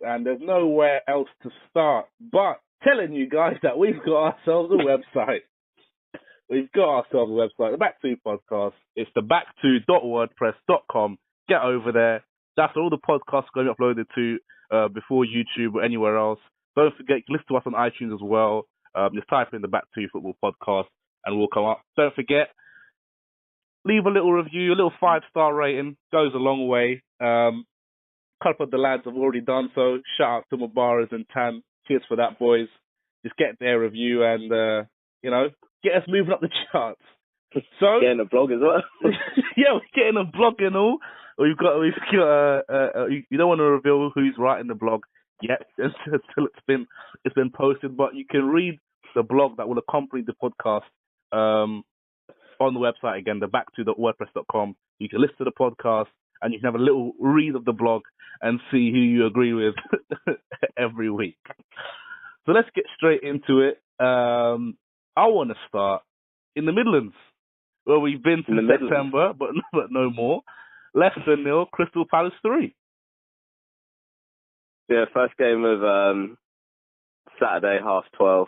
and there's nowhere else to start but telling you guys that we've got ourselves a website. We've got ourselves a website, the Back Two Podcast. It's the back2.wordpress.com. Get over there. That's all the podcasts going to be uploaded to before YouTube or anywhere else. Don't forget, you can listen to us on iTunes as well. Just type in the Back Two Football Podcast and we'll come up. Don't forget, leave a little review, a little 5-star rating. Goes a long way. A couple of the lads have already done so. Shout out to Mubarak and Tan. Cheers for that, boys. Just get their review and, get us moving up the charts. So getting a blog as well. Yeah, we're getting a blog and all. We've got. You don't want to reveal who's writing the blog yet until it's been posted, but you can read the blog that will accompany the podcast on the website again, the back2.wordpress.com. You can listen to the podcast and you can have a little read of the blog and see who you agree with every week. So let's get straight into it. I want to start in the Midlands, where we've been since September, but no more. Leicester 0, Crystal Palace 3. Yeah, first game of Saturday, 12:30.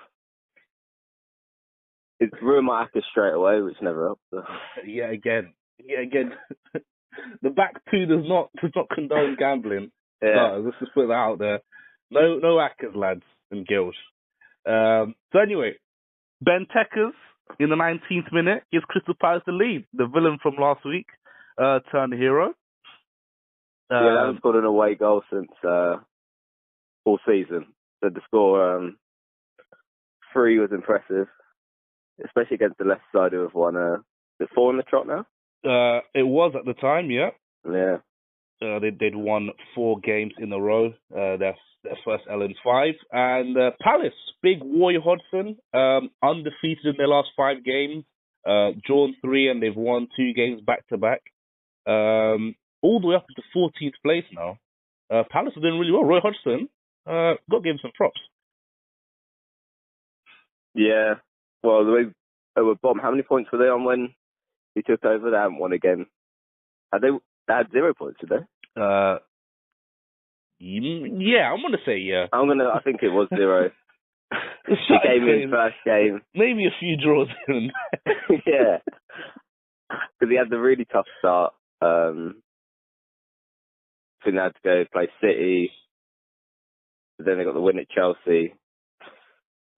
It ruined my acca straight away, which never helps. So. Yeah, again. The Back Two does not condone gambling. Yeah. Let's just put that out there. No accas, lads and girls. So anyway, Ben Tekers in the 19th minute gives Crystal Palace the lead. The villain from last week turned hero. They haven't scored an away goal since all season. So the score 3 was impressive, especially against the left side who have won 4 in the trot now. It was at the time, yeah. Yeah. They'd won 4 games in a row. Their first L in 5. And Palace, big Roy Hodgson, undefeated in their last 5 games, drawn 3, and they've won 2 games back to back. All the way up to 14th place now. Palace are doing really well. Roy Hodgson, got to give him some props. Yeah. Well, they were bottom. How many points were they on when he took over? They haven't won again. They had 0 points, did they? Yeah, I'm gonna say yeah. I think it was 0. He came in first game. Maybe a few draws in. Yeah, because he had the really tough start. I think they had to go play City. But then they got the win at Chelsea.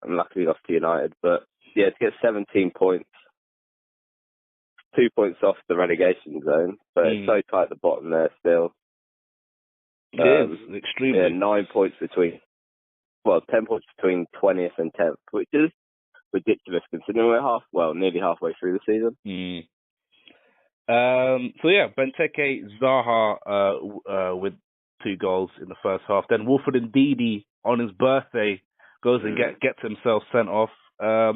And luckily lost to United. But yeah, to get 17 points, 2 points off the relegation zone. But it's so tight at the bottom there still. It is, extremely. Yeah, 9 points 10 points between 20th and 10th, which is ridiculous considering we're nearly halfway through the season. So yeah, Benteke, Zaha with 2 goals in the first half. Then Wilfred Ndidi on his birthday goes and gets himself sent off. I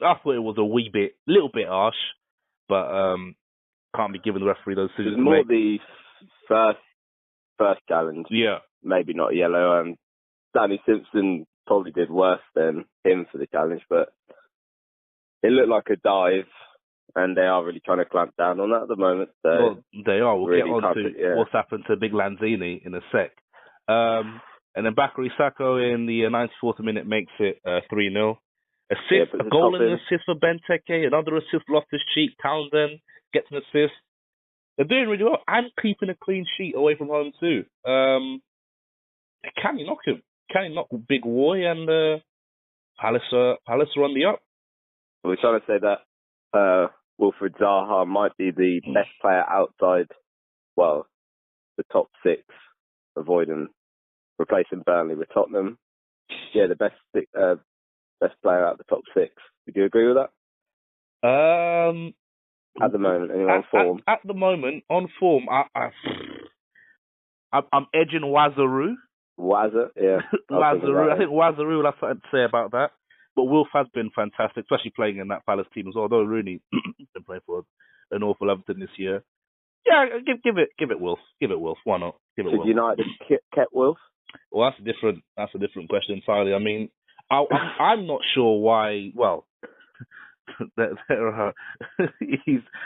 thought it was a little bit harsh, but can't be giving the referee those decisions. It's more the first challenge. Yeah. Maybe not yellow. Danny Simpson probably did worse than him for the challenge, but it looked like a dive, and they are really trying to clamp down on that at the moment. So well, they are. We'll really get on to what's happened to Big Lanzini in a sec. And then Bakary Sacco in the 94th minute makes it 3-0. A goal and an assist for Benteke, another assist for Loftus-Cheek. Townsend gets an assist. They're doing really well and keeping a clean sheet away from home too. Can you knock him? Can you knock Big Roy and Palace are on the up? We're trying to say that Wilfred Zaha might be the best player outside, the top 6, replacing Burnley with Tottenham. Yeah, the best player out of the top 6. Would you agree with that? At the moment, on form. At the moment, on form, I'm edging Wazaru. Yeah. Wazaru. I think Wazaru will have something to say about that. But Wilf has been fantastic, especially playing in that Palace team as well. Although Rooney been playing for an awful Everton this year. Yeah, give it Wilf. Give it Wilf. Why not? Give it Wilf. Should United kept Wilf? Well, that's a different question entirely. I mean, I'm not sure why. Well,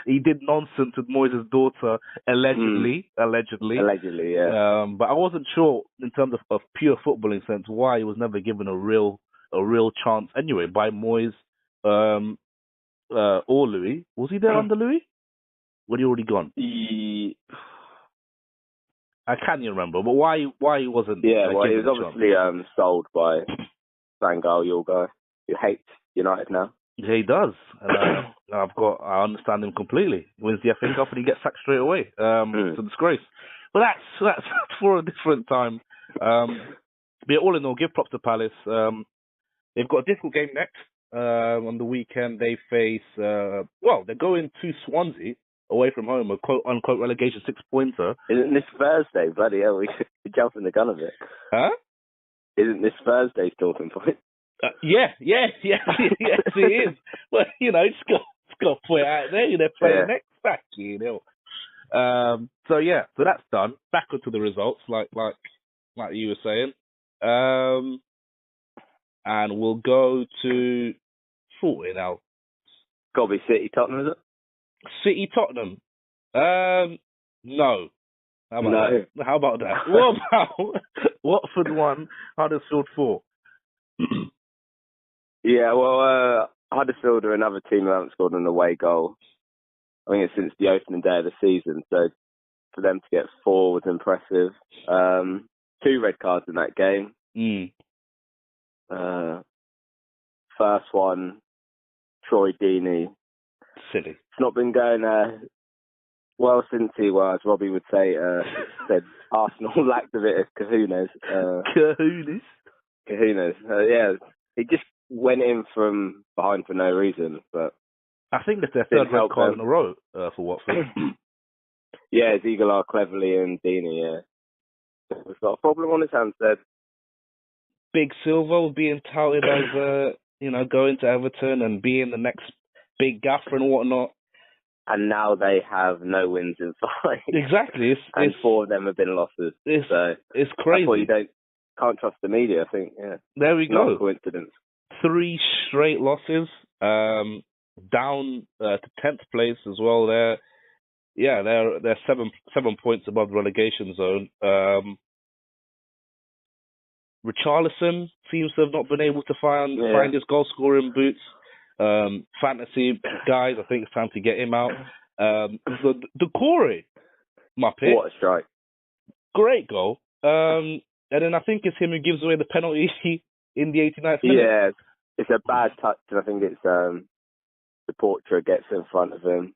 he did nonsense with Moyes' daughter, allegedly. Allegedly, yeah. But I wasn't sure in terms of pure footballing sense why he was never given a real chance anyway by Moyes or Louis. Was he there under Louis? When he already gone? I can't even remember. But why he wasn't? Yeah, well, he given was a obviously sold by Van Gaal, your guy, who hates United now. Yeah, he does. And, I understand him completely. He wins the FA Cup and he gets sacked straight away. It's a disgrace. But that's for a different time. But all in all, give props to Palace. They've got a difficult game next. On the weekend, they face, they're going to Swansea away from home, a quote-unquote relegation 6-pointer. Isn't this Thursday? Bloody hell, we could be jumping the gun a bit. Huh? Isn't this Thursday's talking point? Yes, it is. Well, just got to put it out there. They're playing next back, So that's done. Back onto the results, like you were saying. And we'll go to 40 now. Got to be City Tottenham, is it? City Tottenham. No. How about that? What about Watford 1, Huddersfield 4? Yeah, well, Huddersfield are another team who haven't scored an away goal. I think it's since the opening day of the season. So for them to get 4 was impressive. 2 red cards in that game. First one, Troy Deeney. Silly. It's not been going well since he was, Robbie would say, said Arsenal lacked a bit of kahunas. Kahunas. Yeah, he just went in from behind for no reason. But I think that's their third red card in a row for Watford. Yeah, it's Eagle Cleverly and Deeney, yeah. He's got a problem on his hands there. Big Silva being touted as, going to Everton and being the next big gaffer and whatnot. And now they have no wins in 5. Exactly. And 4 of them have been losses. It's crazy. That's why you can't trust the media, I think. Yeah. There we go. Not a coincidence. 3 straight losses. Down to 10th place as well. They're 7 points above the relegation zone. Richarlison seems to have not been able to find his goal scoring boots. Fantasy guys, I think it's time to get him out. The Corey, my pick. What a strike! Great goal. And then I think it's him who gives away the penalty in the 89th minute. Yeah, it's a bad touch, and I think it's the Portra gets in front of him.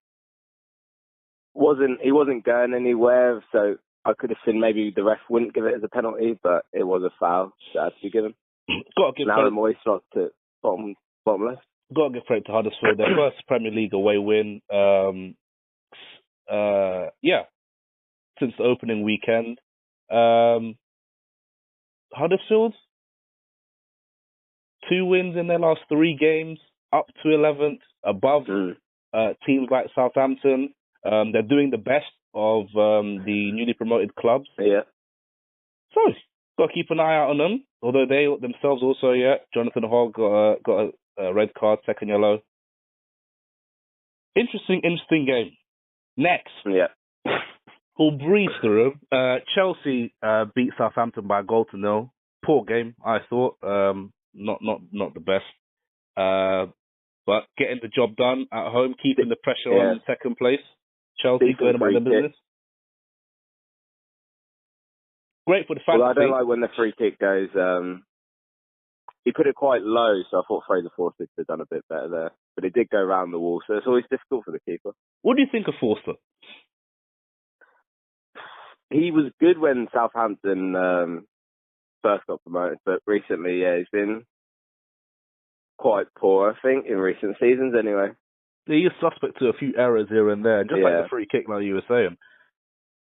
He wasn't going anywhere, so I could have seen maybe the ref wouldn't give it as a penalty, but it was a foul that had to be given. Got to give now the Moyes dropped to bottom left. Got to give credit to Huddersfield. Their first Premier League away win. Since the opening weekend. Huddersfield, 2 wins in their last 3 games, up to 11th, above teams like Southampton. They're doing the best of the newly promoted clubs. Yeah. So, got to keep an eye out on them. Although they themselves also, Jonathan Hogg got a red card, second yellow. Interesting game. Next. Yeah. We'll breeze through them. Chelsea beat Southampton by a goal to 0. Poor game, I thought. Not the best. But getting the job done at home, keeping the pressure on second place. Chelsea going about their business. Great for the fantasy. Well, I don't like when the free kick goes. He put it quite low, so I thought Fraser Forster could have done a bit better there. But it did go round the wall, so it's always difficult for the keeper. What do you think of Forster? He was good when Southampton first got promoted, but recently, he's been quite poor, I think, in recent seasons anyway. He is suspect to a few errors here and there, just like the free kick, like you were saying.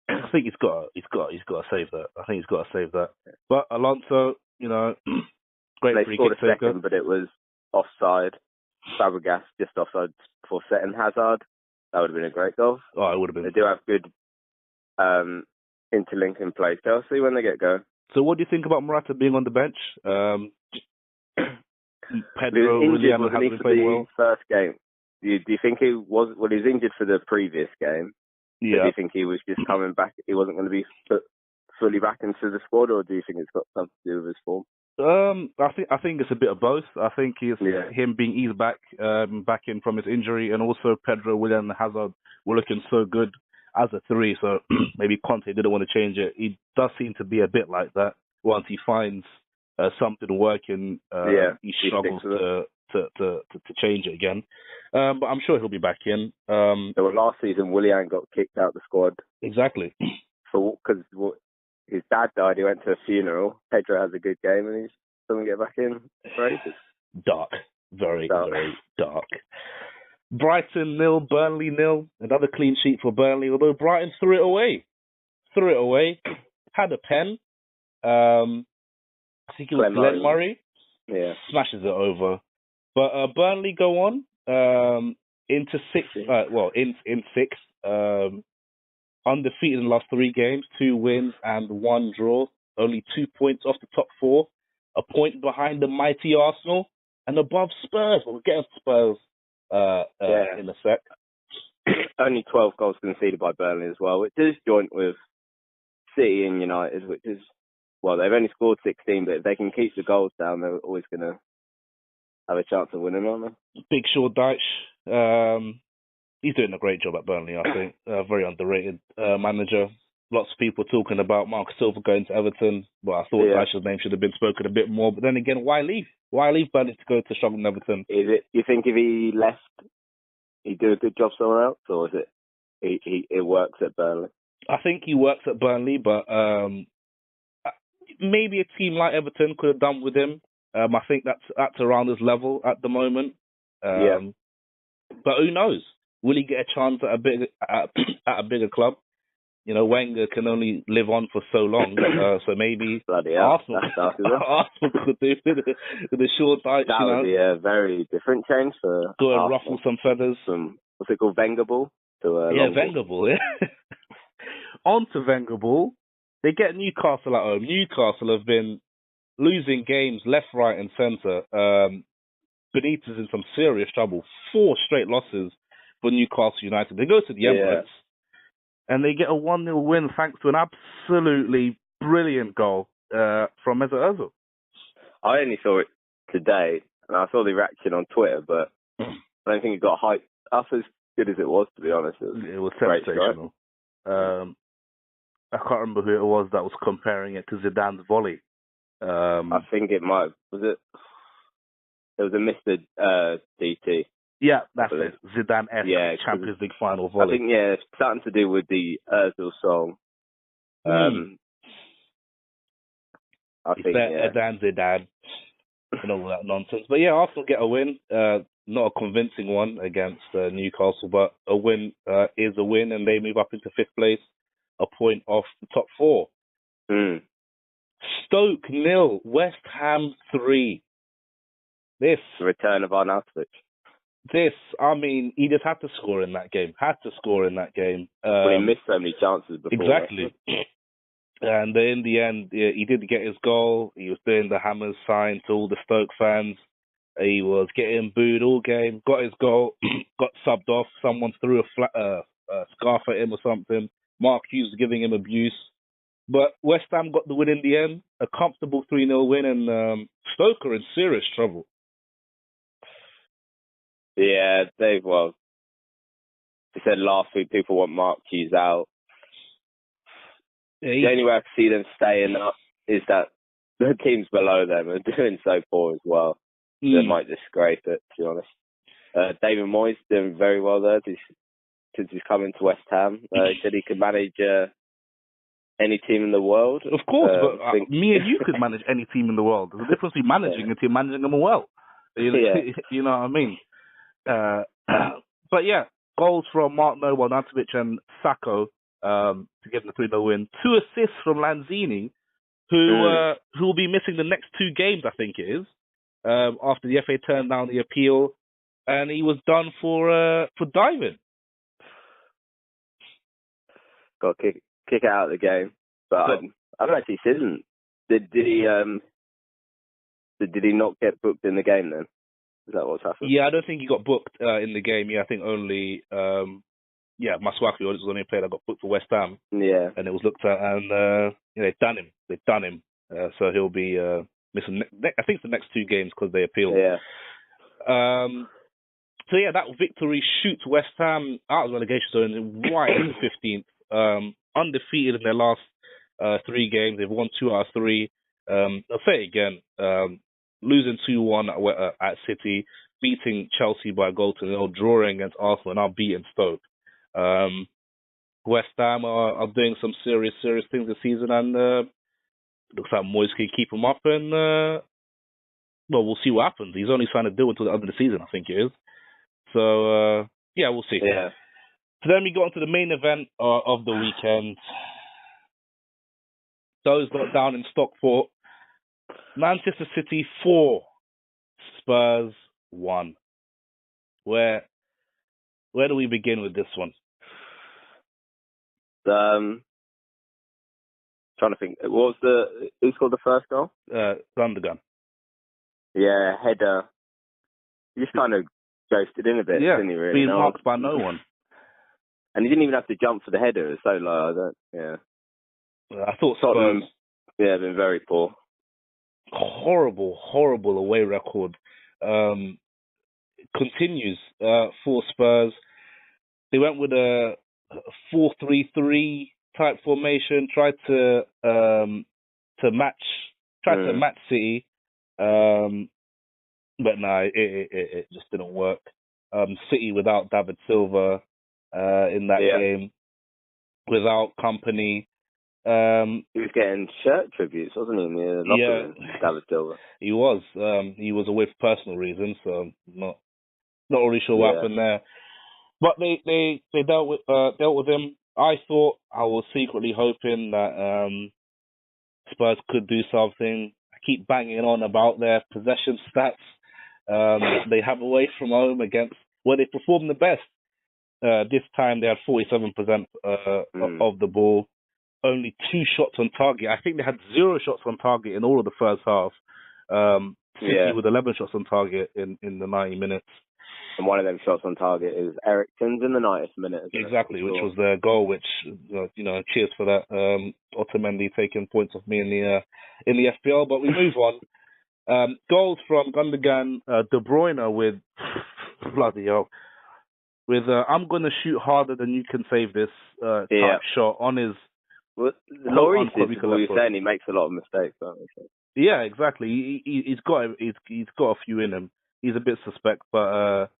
I think he's got to save that. I think he's got to save that. But Alonso, great they free scored kick a taker. second, but it was offside. Fabregas just offside for setting Hazard. That would have been a great goal. Oh, it would have been. They do have good interlinking play. Chelsea when they get going. So what do you think about Morata being on the bench? Pedro, Willian hasn't been playing well. First game. Do you think he was? Well, he was injured for the previous game. Yeah. So do you think he was just coming back? He wasn't going to be fully back into the squad, or do you think it's got something to do with his form? I think it's a bit of both. I think it's him being eased back in from his injury, and also Pedro, Willian, and Hazard were looking so good as a three. So maybe Conte didn't want to change it. He does seem to be a bit like that. Once he finds something working, he struggles to change it again. But I'm sure he'll be back in. So last season, Willian got kicked out of the squad. Exactly. Because his dad died, he went to a funeral. Pedro has a good game and he doesn't get back in. Right? Dark. Very dark. Brighton 0, Burnley 0. Another clean sheet for Burnley, although Brighton threw it away. Had a pen. I think it was Glenn Murray. Yeah. Smashes it over. But Burnley go on into sixth. In sixth. Undefeated in the last 3 games, 2 wins and 1 draw. Only 2 points off the top 4. A point behind the mighty Arsenal and above Spurs. We'll get to Spurs in a sec. Only 12 goals conceded by Burnley as well, which is joint with City and United, which is, well, they've only scored 16, but if they can keep the goals down, they're always going to have a chance of winning, aren't they? Big Sean Dyche. He's doing a great job at Burnley, I think. Very underrated manager. Lots of people talking about Mark Silva going to Everton. Well, I thought Dyche's name should have been spoken a bit more. But then again, why leave? Why leave Burnley to go to struggling Everton? Is it? You think if he left, he'd do a good job somewhere else, or is it it works at Burnley? I think he works at Burnley, but maybe a team like Everton could have done with him. I think that's around his level at the moment. But who knows? Will he get a chance at a bigger club? Wenger can only live on for so long, so maybe Arsenal could do the short Dyche. That would be a very different change for go and Arsenal. Ruffle some feathers. What's it called, Wenger ball? Wenger ball. Yeah. On to Wenger ball. They get Newcastle at home. Newcastle have been losing games left, right, and centre. Benitez in some serious trouble. 4 straight losses for Newcastle United. They go to the Emirates and they get a 1-0 win thanks to an absolutely brilliant goal from Mesut Ozil. I only saw it today, and I saw the reaction on Twitter, but I don't think it got hyped up as good as it was, to be honest. It was sensational. I can't remember who it was that was comparing it to Zidane's volley. I think it might. It was a Mr. DT. Yeah, that's it. Zidane-esque Champions League final volley. I think, it's something to do with the Ozil song. I think, Zidane and all that nonsense. But Arsenal get a win. Not a convincing one against Newcastle, but a win is a win, and they move up into 5th place, a point off the top 4. Stoke 0, West Ham 3. The return of Arnautovic. He just had to score in that game. He missed so many chances before. Exactly. And in the end, he did get his goal. He was doing the Hammers sign to all the Stoke fans. He was getting booed all game. Got his goal. Got subbed off. Someone threw a scarf at him or something. Mark Hughes was giving him abuse. But West Ham got the win in the end. A comfortable 3-0 win, and Stoke are in serious trouble. Yeah, they said last week people want Mark Hughes out. The only way I can see them staying up is that the teams below them are doing so poor as well. They might just scrape it, to be honest. David Moyes doing very well there since he's coming to West Ham. He said he could manage any team in the world. Of course, but me and you could manage any team in the world. There's a difference between managing a team, managing them well. You know what I mean? But goals from Mark Noble, Arnautovic and Sacco to give them the 3-0 win. 2 assists from Lanzini, who will be missing the next 2 games, I think it is, after the FA turned down the appeal, and he was done for diving. Got to kick out of the game, but I don't actually see. Did he not get booked in the game then? Is that what's happened? Yeah, I don't think he got booked in the game. Yeah, I think only Masuaku was the only player that got booked for West Ham. Yeah. And it was looked at, and they've done him. So he'll be missing. I think it's the next 2 games because they appealed. Yeah. So yeah, that victory shoots West Ham out of relegation zone right into 15th. Undefeated in their last 3 games. They've won 2 out of 3. I'll say it again. Losing 2-1 at City, beating Chelsea by a goal to 0, drawing against Arsenal, and now beating Stoke. West Ham are doing some serious things this season, and looks like Moyes can keep them up, and we'll see what happens. He's only signed a deal until the end of the season, I think it is. So we'll see. Yeah. So then we got into the main event of the weekend. Those got down in Stockport. Manchester City 4, Spurs 1. Where do we begin with this one? Trying to think. Who scored the first goal? Gundogan. Yeah, header. He just kind of ghosted in a bit, didn't he? Really? Being marked by no one. And he didn't even have to jump for the header. It was so low. I thought Spurs. Been very poor. Horrible away record. Continues for Spurs. They went with a 4-3-3 type formation. Tried to match City, but no, it just didn't work. City without David Silva in that game, without Company. He was getting shirt tributes, wasn't he? In the locker room, David Silva. He was. He was away for personal reasons, so not really sure what happened there. But they dealt with him. I was secretly hoping that Spurs could do something. I keep banging on about their possession stats. They have away from home against where they performed the best. This time they had 47% of the ball. Only 2 shots on target. I think they had 0 shots on target in all of the first half. City with 11 shots on target in the 90 minutes. And one of them shots on target is Eriksen's in the 90th minute. Exactly, which was their goal. Which cheers for that. Otamendi taking points off me in the FPL. But we move on. Goals from Gundogan, De Bruyne with bloody hell. With I'm gonna shoot harder than you can save this type shot on his. Well, Lloris is what you're saying. He makes a lot of mistakes, don't he? Yeah, exactly. He's got a few in him. He's a bit suspect, but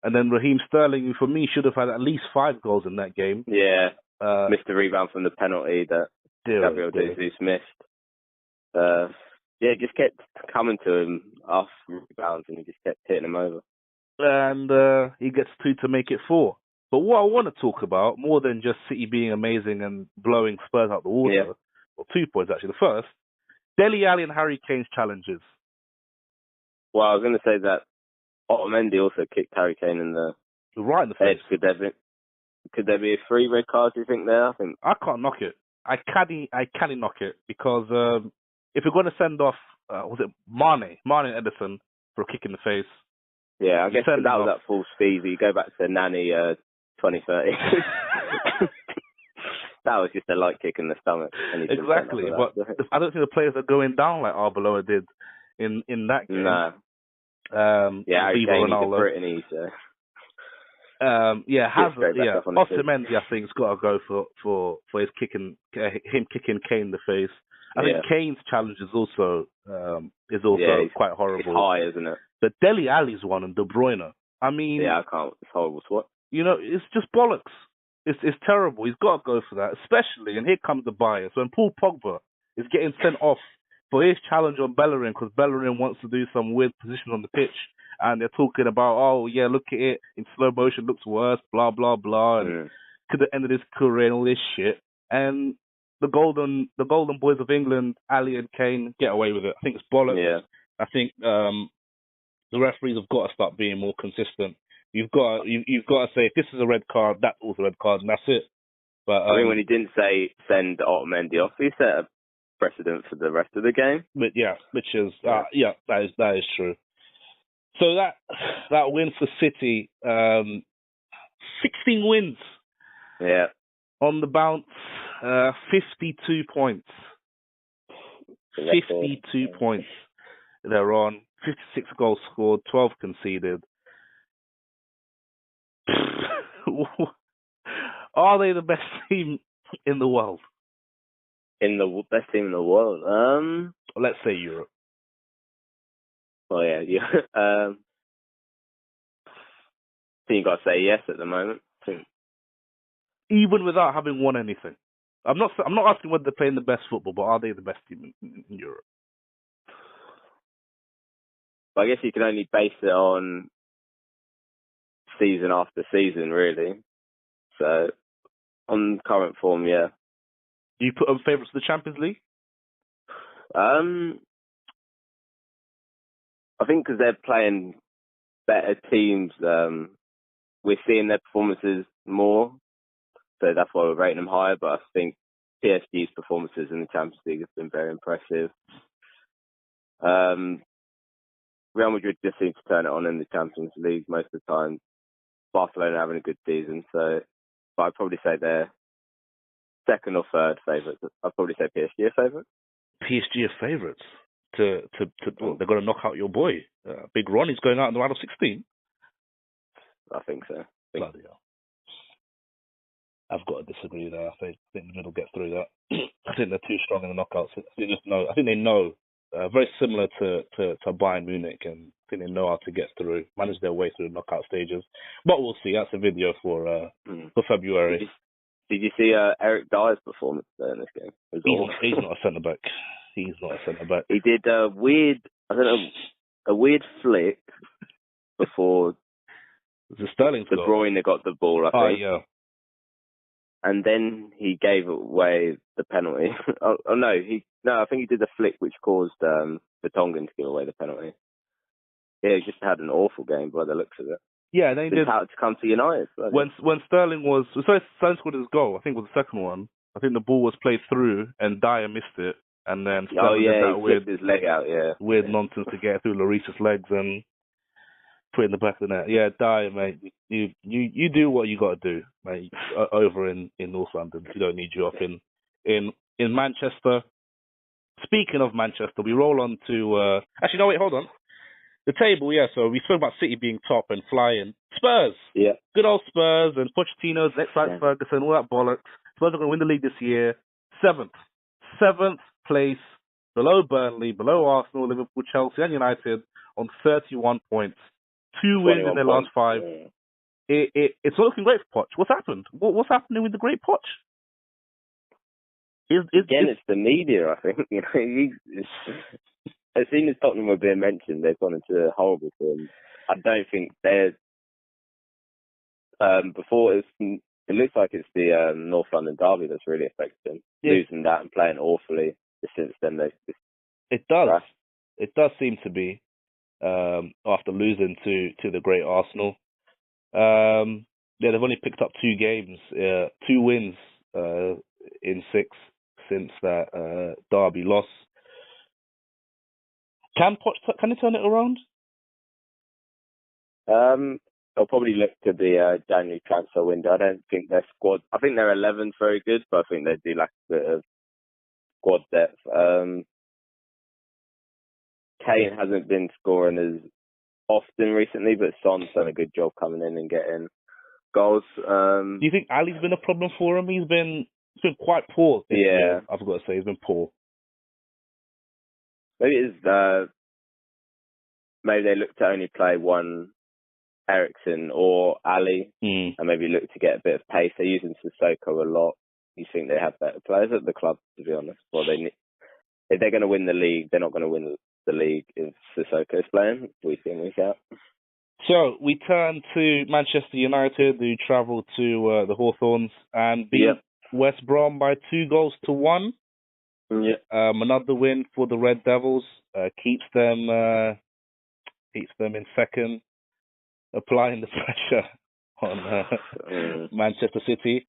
and then Raheem Sterling, who for me should have had at least 5 goals in that game. Yeah, missed the rebound from the penalty that Gabriel Jesus missed. Just kept coming to him off rebounds, and he just kept hitting him over. And he gets 2 to make it 4. But what I want to talk about, more than just City being amazing and blowing Spurs out the water, well, 2 points actually. The first, Dele Alli and Harry Kane's challenges. Well, I was going to say that Otamendi also kicked Harry Kane in the face. Could there be a 3 red cards, do you think, there? I can't knock it. I can't knock it because if you're going to send off, was it Mane and Edison for a kick in the face? Yeah, I guess that was at full speed. You go back to Nani 2030. That was just a light kick in the stomach. Exactly, but I don't think the players are going down like Arbeloa did in that game. No. Harry Kane, he's a Brittany, so... Otamendi, I think, has got to go for his kicking, him kicking Kane in the face. I think Kane's challenge is also quite horrible. It's high, isn't it? The Dele Alli's one and De Bruyne. I mean, I can't. It's horrible to watch. It's just bollocks. It's terrible. He's got to go for that, especially. And here comes the bias when Paul Pogba is getting sent off for his challenge on Bellerin because Bellerin wants to do some weird position on the pitch, and they're talking about, look at it in slow motion, looks worse, blah blah blah, and could have ended his career and all this shit. And the golden boys of England, Ali and Kane, get away with it. I think it's bollocks. Yeah. I think the referees have got to start being more consistent. You've got to say if this is a red card, that's also a red card, and that's it. But I mean, when he didn't say send Otamendi off, he set a precedent for the rest of the game. But which is that is true. So that win for City, 16 wins on the bounce, 52 points. 52 points they're on, 56 goals scored, 12 conceded. Are they the best team in the world? Best team in the world? Let's say Europe. Oh yeah. I think you got to say yes at the moment. Even without having won anything. I'm not asking whether they're playing the best football, but are they the best team in Europe? I guess you can only base it on season after season, really. So, on current form, yeah. Do you put them favourites for the Champions League? I think because they're playing better teams, we're seeing their performances more. So that's why we're rating them higher. But I think PSG's performances in the Champions League have been very impressive. Real Madrid just seems to turn it on in the Champions League most of the time. Barcelona having a good season, but I'd probably say they're second or third favourites. I'd probably say PSG are favourites. PSG are favourites they're going to knock out your boy. Big Ronnie's going out in the round of 16. I think so. Bloody hell. I've got to disagree there. I think the middle get through that. I think they're too strong in the knockouts. I think they know. Very similar to Bayern Munich, and I think they know how to get through, manage their way through the knockout stages. But we'll see. That's a video for February. Did you see Eric Dyer's performance there in this game? He's not a centre back. He's not a centre back. He did a weird flick before the Sterling De Bruyne got the ball, I think. Yeah. And then he gave away the penalty. I think he did the flick which caused Vertonghen to give away the penalty. Yeah, he just had an awful game by the looks of it. Yeah, then he did. How to come to United. When Sterling scored his goal, I think it was the second one. I think the ball was played through and Dyer missed it, and then Sterling did that he flipped his leg out. Yeah, weird nonsense to get through Reece's legs and put it in the back of the net. Yeah, Dyer, mate, you do what you got to do, mate. Over in North London, we don't need you up in Manchester. Speaking of Manchester, we roll on to actually no wait, hold on. The table, yeah. So we spoke about City being top and flying. Spurs, yeah, good old Spurs and Pochettino's next like Ferguson, all that bollocks. Spurs are going to win the league this year. Seventh place, below Burnley, below Arsenal, Liverpool, Chelsea, and United on 31 points. 2 wins in their last 5. Yeah. It's not looking great for Poch. What's happened? What's happening with the great Poch? It's the media, I think. As soon as Tottenham were being mentioned, they've gone into a horrible form. I don't think they're... it looks like it's the North London derby that's really affected them. Yeah. Losing that and playing awfully. Since then, it does. Crashed. It does seem to be. After losing to the great Arsenal. They've only picked up 2 games, 2 wins in 6 since that derby loss. Can he turn it around? They'll probably look to the January transfer window. I don't think their squad... I think their 11's very good, but I think they do lack a bit of squad depth. Kane hasn't been scoring as often recently, but Son's done a good job coming in and getting goals. Do you think Ali's been a problem for him? He's been quite poor. Yeah. I've got to say, he's been poor. Maybe maybe they look to only play one Eriksen or Ali, and maybe look to get a bit of pace. They're using Sissoko a lot. You think they have better players at the club, to be honest. Well, if they're going to win the league, they're not going to win the league if Sissoko's playing week in, week out. So we turn to Manchester United, who travel to the Hawthorns and beat West Brom by 2-1. Yeah. Another win for the Red Devils, keeps them in second, applying the pressure on Manchester City.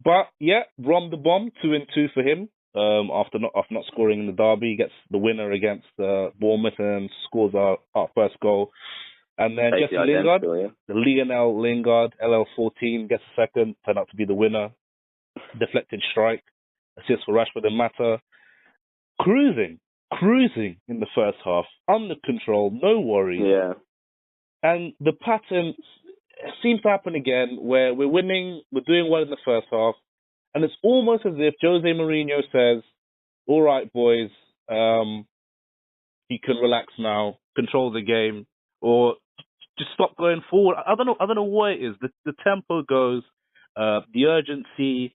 But yeah, Rom the Bomb, 2-2 for him. After not scoring in the derby, he gets the winner against Bournemouth and scores our first goal And then Basically Jesse Lingard, identical, yeah. the Lionel Lingard, LL14, gets a second, turned out to be the winner. Deflected strike, assist for Rashford and Mata. Cruising in the first half, under control, no worries. Yeah. And the pattern seems to happen again, where we're winning, we're doing well in the first half, and it's almost as if Jose Mourinho says, all right, boys, you can relax now, control the game, or just stop going forward. I don't know what it is. The tempo goes, the urgency,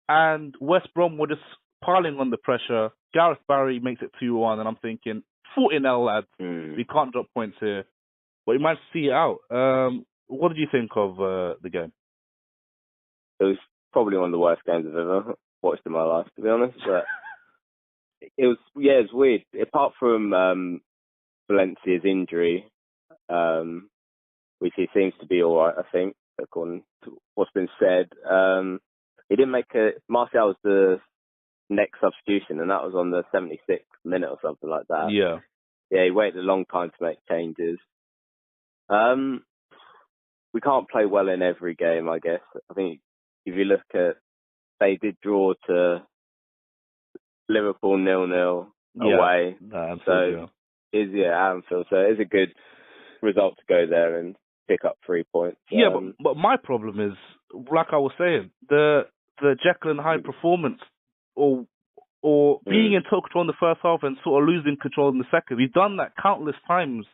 and West Brom were just piling on the pressure. Gareth Barry makes it 2-1, and I'm thinking, 40-0, lads. We can't drop points here. But you might see it out. What did you think of the game? It was probably one of the worst games I've ever watched in my life, to be honest. But it's weird. Apart from Valencia's injury, which he seems to be all right, I think, according to what's been said. He didn't make Martial was the next substitution, and that was on the 76th minute or something like that. Yeah. Yeah, he waited a long time to make changes. We can't play well in every game, I guess. I think if you look at, they did draw to Liverpool 0-0 away. Anfield, Anfield. So it is a good result to go there and pick up 3 points. Yeah, but my problem is, like I was saying, the Jekyll and Hyde performance, or being in total control in the first half and sort of losing control in the second. We've done that countless times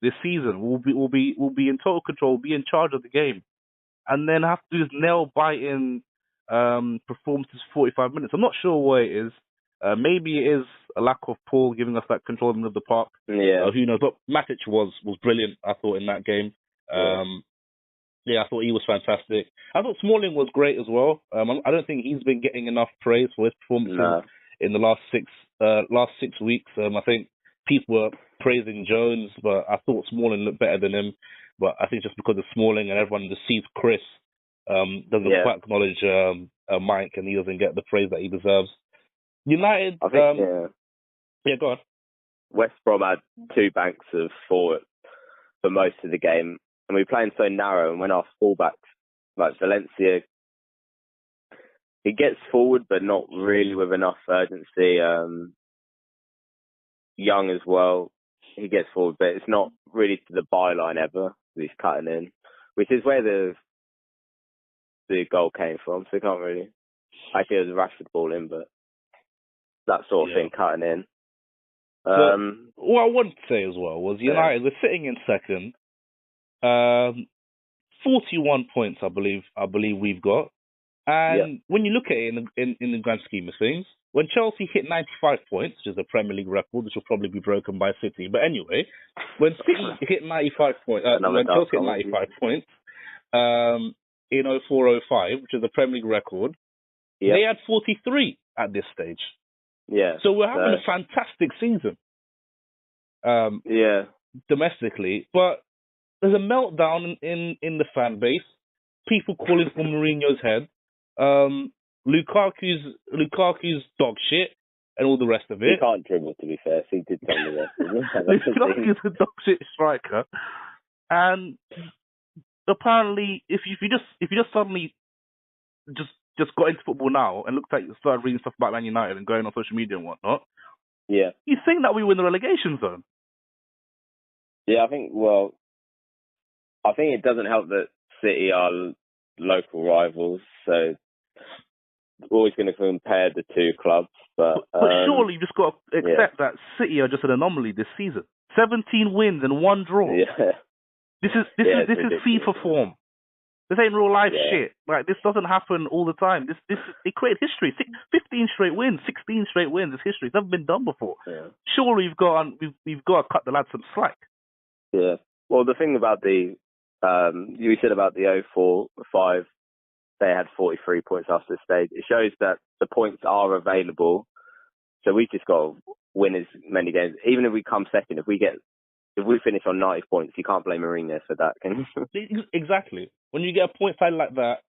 this season. We'll be in total control, we'll be in charge of the game, and then have to do this nail-biting performances for 45 minutes. I'm not sure what it is. Maybe it is a lack of Paul giving us that control of the park. Yeah. Who knows? But Matic was brilliant, I thought, in that game. I thought he was fantastic. I thought Smalling was great as well. I don't think he's been getting enough praise for his performances in the last 6 weeks. I think people were praising Jones, but I thought Smalling looked better than him. But I think just because of Smalling and everyone just sees Chris, doesn't quite acknowledge Mike, and he doesn't get the praise that he deserves. United, I think, go on. West Brom had two banks of forward for most of the game, and we were playing so narrow, and when our fullbacks, like Valencia, he gets forward, but not really with enough urgency. Young as well, he gets forward, but it's not really to the byline ever. He's cutting in, which is where the goal came from. So you can't really. Actually, it was a Rashford ball in, but that sort of thing cutting in. What I wanted to say as well was United were sitting in second, 41 points, I believe we've got. And when you look at it in the grand scheme of things, when Chelsea hit 95 points, which is a Premier League record, which will probably be broken by City, but anyway, when City hit 95 points, when Chelsea hit 95 points in 04-05, which is a Premier League record, they had 43 at this stage. Yeah. So we're having a fantastic season. Domestically, but there's a meltdown in the fan base. People calling for Mourinho's head. Lukaku's dog shit and all the rest of it. He can't dribble, to be fair. So he did tell me that. Lukaku's a dog shit striker, and apparently, if you just suddenly just got into football now and looked at started reading stuff about Man United and going on social media and whatnot, you think that we win the relegation zone. Yeah, I think it doesn't help that City are local rivals, so we're always going to compare the two clubs. But surely you've just got to accept that City are just an anomaly this season. 17 wins and 1 draw. Yeah. This is FIFA form. This ain't real life shit. Like, this doesn't happen all the time. They create history. 15 straight wins, 16 straight wins. It's history. It's never been done before. Yeah. Surely we've got to cut the lads some slack. Yeah. Well, the thing about you said about the 04-05, they had 43 points after the stage. It shows that the points are available. So we just got to win as many games. Even if we come second, if we finish on 90 points, you can't blame Mourinho for that, can you? Exactly. When you get a point tally like that,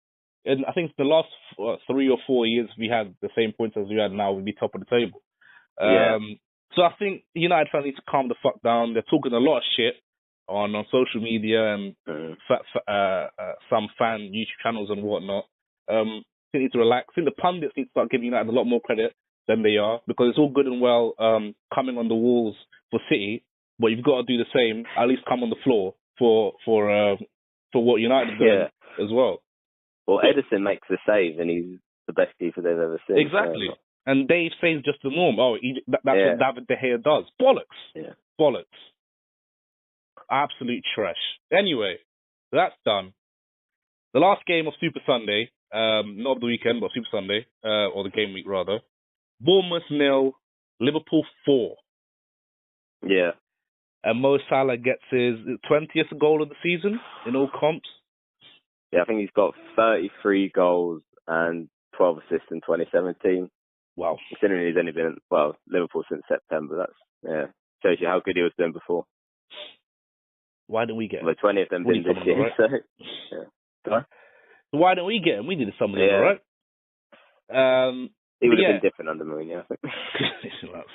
and I think the last 3 or 4 years we had the same points as we had now, we'd be top of the table. So I think United fans need to calm the fuck down. They're talking a lot of shit. on social media and some fan YouTube channels and whatnot. They need to relax. I think the pundits need to start giving United a lot more credit than they are, because it's all good and well coming on the walls for City, but you've got to do the same. At least come on the floor for what United are doing as well. Well, Edison makes a save, and he's the best keeper they've ever seen. Exactly. And Dave says just the norm. That's what David De Gea does. Bollocks. Yeah. Bollocks. Absolute trash. Anyway, that's done. The last game of Super Sunday, not the weekend, but Super Sunday, or the game week rather. Bournemouth 0, Liverpool 4. Yeah. And Mo Salah gets his 20th goal of the season in all comps. Yeah, I think he's got 33 goals and 12 assists in 2017. Wow. Considering he's only been at, Liverpool since September, shows you how good he was doing before. Why didn't we get him? Well, 20 of them been this year, right? so, yeah. Why didn't we get him? We did some of them, right? He would have been different under Mourinho, I think.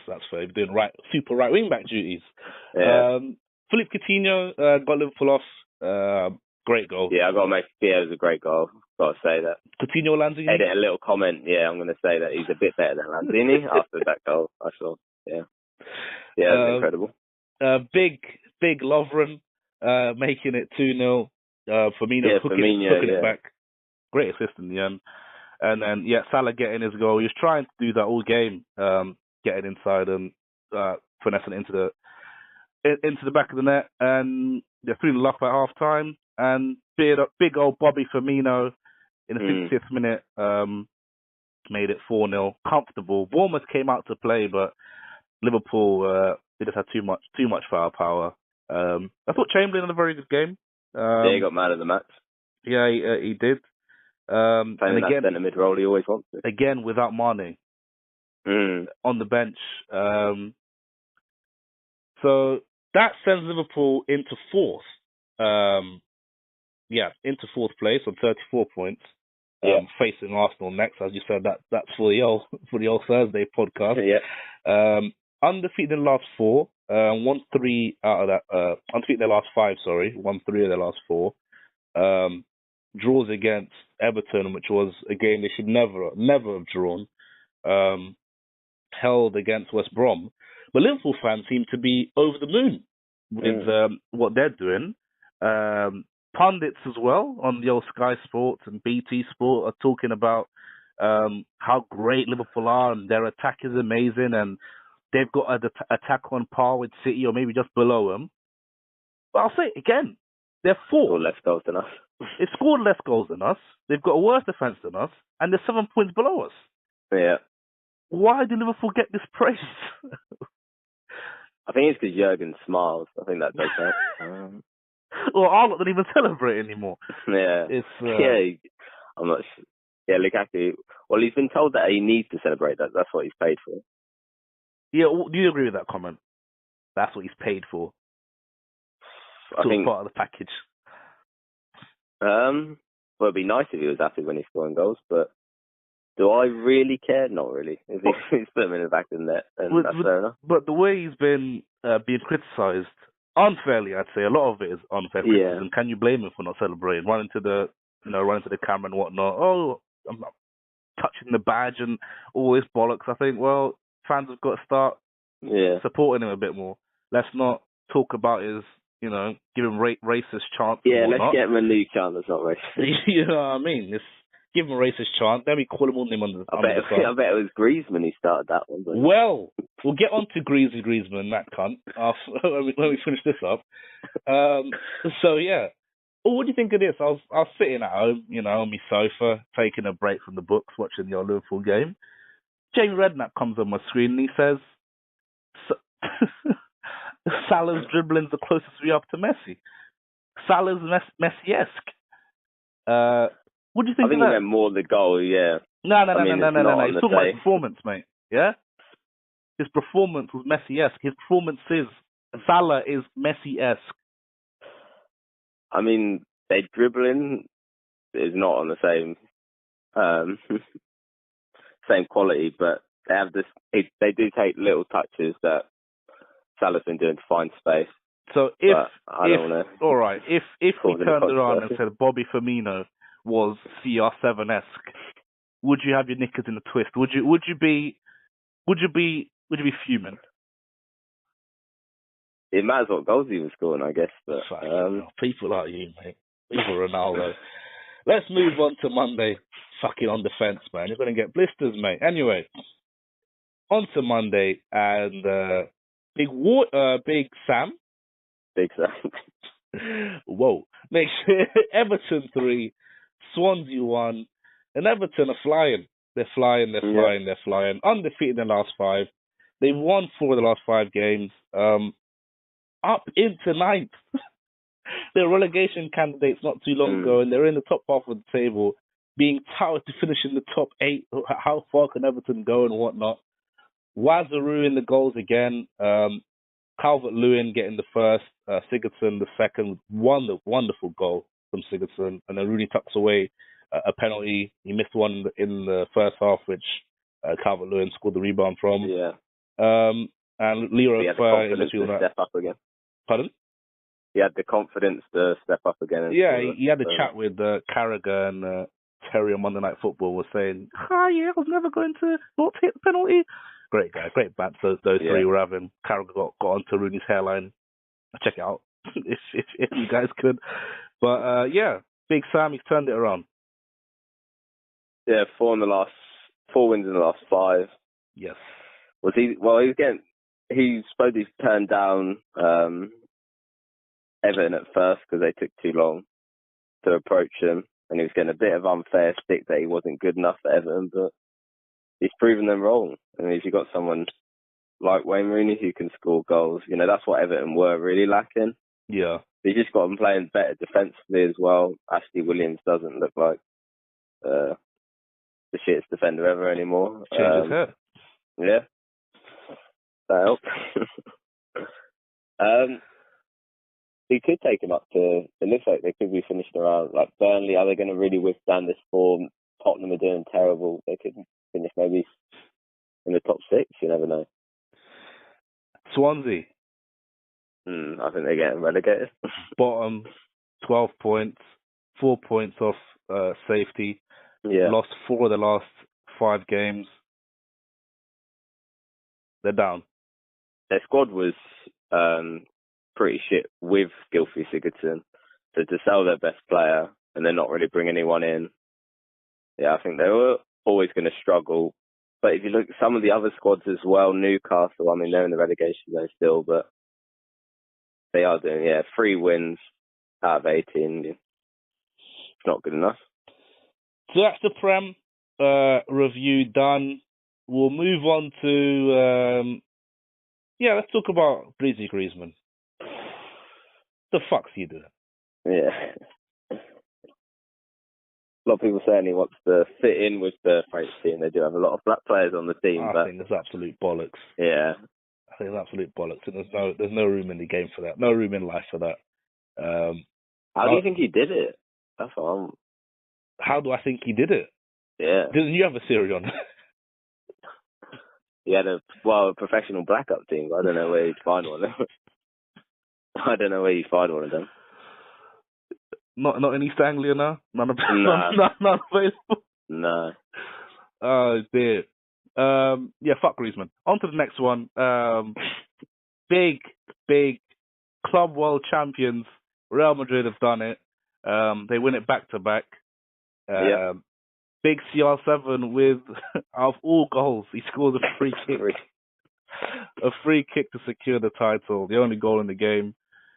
that's fair. He's doing super right wing back duties. Yeah. Philippe Coutinho got Liverpool off. Great goal. Yeah, I got to make it was a great goal. Got to say that. Coutinho, Lanzini. Edit a little comment. Yeah, I'm going to say that he's a bit better than Lanzini after that goal. I saw. Yeah. Yeah, that's incredible. Big Lovren making it 2-0. Firmino hooking it back. Great assist in the end. And then, Salah getting his goal. He was trying to do that all game, getting inside and finessing it into the back of the net. And they're 3-0 up at half time. And big old Bobby Firmino in the 50th minute made it 4-0. Comfortable. Bournemouth came out to play, but Liverpool they just had too much firepower. I thought Chamberlain had a very good game. He got man of the match. Yeah, he did. And again, that centre mid role he always wants to. Again, without Mane on the bench. So that sends Liverpool into fourth. Into fourth place on 34 points. Facing Arsenal next, as you said. That's for the old Thursday podcast. Undefeated in the last four. Won 3 out of that. Undefeated in their last 5. Sorry, won 3 of their last 4. Draws against Everton, which was a game they should never have drawn. Held against West Brom, but Liverpool fans seem to be over the moon with what they're doing. Pundits as well on the old Sky Sports and BT Sport are talking about how great Liverpool are and their attack is amazing and they've got an attack on par with City or maybe just below them. But I'll say it again, they're 4. Scored less goals than us. They've scored less goals than us. They've got a worse defence than us, and they're 7 points below us. Yeah. Why do Liverpool get this praise? I think it's because Jurgen smiles. I think that does help. Well, Arnold don't even celebrate anymore. Yeah. I'm not sure. Yeah, Lukaku. Well, he's been told that he needs to celebrate that. That's what he's paid for. Yeah, do you agree with that comment? That's what he's paid for. I think part of the package. Well, it'd be nice if he was happy when he's scoring goals, but do I really care? Not really. He's put him in the back of the net, and that's fair enough. But the way he's been being criticised, unfairly, I'd say, a lot of it is unfair criticism. Can you blame him for not celebrating? Running to the camera and whatnot. Oh, I'm not touching the badge and all this bollocks. I think, well, fans have got to start supporting him a bit more. Let's not talk about his, give him racist chants. Yeah, let's get him a new chant that's not racist. You know what I mean? Just give him a racist chant. Then we call him all name under the I bet it was Griezmann who started that one. Well, we'll get on to Griezmann, that cunt, when we finish this up. So, yeah. Oh, what do you think of this? I was sitting at home, on my sofa, taking a break from the books, watching the Liverpool game. Jamie Redknapp comes on my screen and he says, Salah's dribbling's the closest we are to Messi. Salah's Messi-esque. What do you think of that? I think he meant more the goal, yeah. No. He's talking about his performance, mate. Yeah? His performance was Messi-esque. His performance is, Salah is Messi-esque. I mean, their dribbling is not on the same same quality, but they have this. They do take little touches that Salah's been doing to find space. So if I don't know. all right, if we Causing turned around and controversy. said Bobby Firmino was CR7-esque, would you have your knickers in a twist? Would you be fuming? It matters what goals he was scoring, I guess. But Fucking hell. People like you, mate. People Ronaldo. Let's move on to Monday. Fucking on defense, man. You're gonna get blisters, mate. Anyway, on to Monday and Big Sam. Big Sam. Whoa. Makes Everton 3, Swansea 1, and Everton are flying. They're flying. Undefeated in the last 5. They've won 4 of the last 5 games. Up into 9th. They're relegation candidates not too long ago, and they're in the top half of the table, being touted to finish in the top 8. How far can Everton go and whatnot? Wazaru in the goals again. Calvert-Lewin getting the first, Sigurdsson the second. Wonderful goal from Sigurdsson, and then Rooney tucks away a penalty. He missed one in the first half, which Calvert-Lewin scored the rebound from. Yeah. And Leroy He had the confidence to step up again. Pardon? He had the confidence to step up again. Yeah, he had a chat with Carragher and Terry on Monday Night Football was saying, yeah, I was never going to not hit the penalty. Great guy, great bats those three were having. Carragher got onto Rooney's hairline. Check it out if you guys could. But Big Sam, he's turned it around. Yeah, 4 wins in the last 5. Yes. Was he? Well, he supposedly turned down Everton at first because they took too long to approach him, and he was getting a bit of unfair stick that he wasn't good enough for Everton, but he's proven them wrong. I mean, if you've got someone like Wayne Rooney who can score goals, that's what Everton were really lacking. Yeah. They just got him playing better defensively as well. Ashley Williams doesn't look like the shittest defender ever anymore. Change his hair. Yeah. That helps. He could take him up to. It looks like they could be finishing around like Burnley. Are they going to really withstand this form? Tottenham are doing terrible. They could finish maybe in the top 6. You never know. Swansea. I think they're getting relegated. Bottom, 12 points, 4 points off safety. Yeah. Lost 4 of the last 5 games. They're down. Their squad was pretty shit with Gylfi Sigurdsson. So to sell their best player and then not really bring anyone in, I think they were always going to struggle. But if you look at some of the other squads as well, Newcastle, I mean, they're in the relegation zone still, but they are doing, 3 wins out of 18. It's not good enough. So that's the Prem review done. We'll move on to, let's talk about Breezy Griezmann. The fuck's he doing? Yeah. A lot of people saying he wants to fit in with the French team. They do have a lot of black players on the team. I think it's absolute bollocks. Yeah. I think it's absolute bollocks. And there's no room in the game for that. No room in life for that. How do you think he did it? That's what How do I think he did it? Yeah. Didn't you have a theory on it? He had a professional backup team, but I don't know where he'd find one. I don't know where you find one of them. Not in East Anglia now? None available? No. Oh, dear. Fuck Griezmann. On to the next one. Big club world champions. Real Madrid have done it. They win it back-to-back. Big CR7 with, out of all goals, he scores a free kick. A free kick to secure the title. The only goal in the game.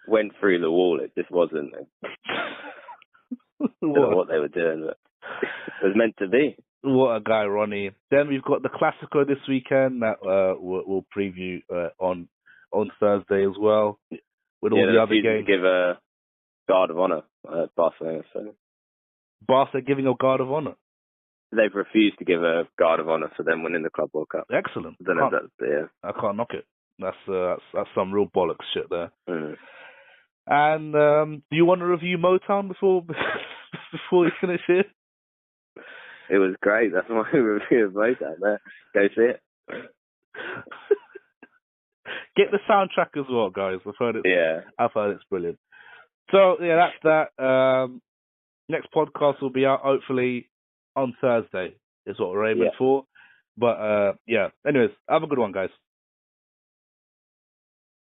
Went through the wall. It just wasn't. I don't know what they were doing, but it was meant to be. What a guy, Ronnie. Then we've got the Classico this weekend that we'll preview on Thursday as well. With all the other games. To give a guard of honour at Barcelona. So. Barca giving a guard of honour? They've refused to give a guard of honour for them winning the Club World Cup. Excellent. I don't know if that's, I can't knock it. That's some real bollocks shit there. Mm. And do you want to review Motown before we finish here? It was great. That's my review of Motown there. Go see it. Get the soundtrack as well, guys. I've heard it's brilliant. So yeah, that's that. Next podcast will be out hopefully on Thursday. Is what we're aiming for. But yeah. Anyways, have a good one, guys.